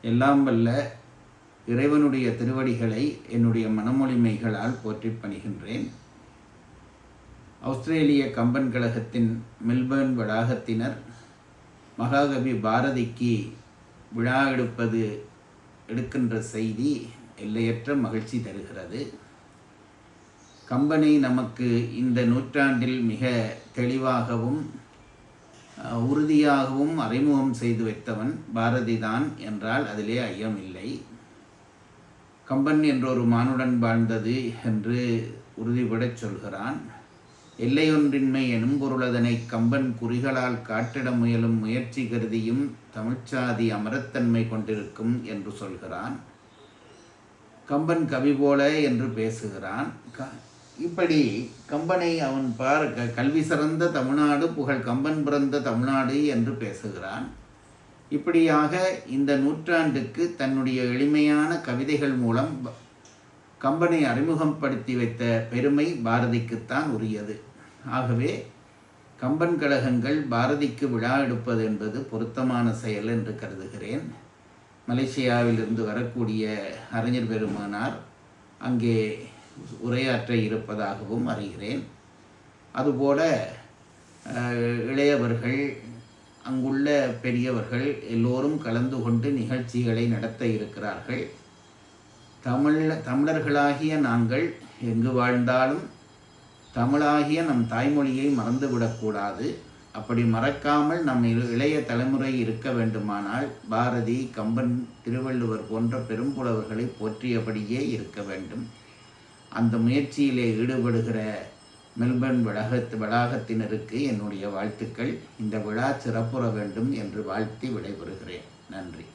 எல்லாம் வல்ல இறைவனுடைய திருவடிகளை என்னுடைய மனமொழிமைகளால் போற்றி பணிகின்றேன். ஆஸ்திரேலிய கம்பன் கழகத்தின் மெல்பர்ன் வளாகத்தினர் மகாகவி பாரதிக்கு விழா எடுக்கின்ற செய்தி எல்லையற்ற மகிழ்ச்சி தருகிறது. கம்பனை நமக்கு இந்த நூற்றாண்டில் மிக தெளிவாகவும் உறுதியாகவும் அறிமுகம் செய்து வைத்தவன் பாரதிதான் என்றால் அதிலே ஐயமில்லை. கம்பன் என்றொரு மானுடன் வாழ்ந்தது என்று உறுதிபடச் சொல்கிறான். எல்லையொன்றின்மை எனும் பொருளதனை கம்பன் குறிகளால் காட்டிட முயலும் முயற்சி கருதியும் தமிழ்ச்சாதி அமரத்தன்மை கொண்டிருக்கும் என்று சொல்கிறான். கம்பன் கவி போல என்று பேசுகிறான். இப்படி கம்பனை அவன் கல்வி சிறந்த தமிழ்நாடு புகழ் கம்பன் பிறந்த தமிழ்நாடு என்று பேசுகிறான். இப்படியாக இந்த நூற்றாண்டுக்கு தன்னுடைய எளிமையான கவிதைகள் மூலம் கம்பனை அறிமுகப்படுத்தி வைத்த பெருமை பாரதிக்குத்தான் உரியது. ஆகவே கம்பன் கழகங்கள் பாரதிக்கு விழா எடுப்பது என்பது பொருத்தமான செயல் என்று கருதுகிறேன். மலேசியாவிலிருந்து வரக்கூடிய அறிஞர் பெருமானார் அங்கே உரையாற்ற இருப்பதாகவும் அறிகிறேன். அதுபோல இளையவர்கள் அங்குள்ள பெரியவர்கள் எல்லோரும் கலந்து கொண்டு நிகழ்ச்சிகளை நடத்த இருக்கிறார்கள். தமிழர்களாகிய நாங்கள் எங்கு வாழ்ந்தாலும் தமிழாகிய நம் தாய்மொழியை மறந்துவிடக்கூடாது. அப்படி மறக்காமல் நம் இளைய தலைமுறை இருக்க வேண்டுமானால் பாரதி, கம்பன், திருவள்ளுவர் போன்ற பெரும்புலவர்களை போற்றியபடியே இருக்க வேண்டும். அந்த முயற்சியிலே ஈடுபடுகிற மெல்பர்ன் வளாகத்தினருக்கு என்னுடைய வாழ்த்துக்கள். இந்த விழா சிறப்புற வேண்டும் என்று வாழ்த்தி விடைபெறுகிறேன். நன்றி.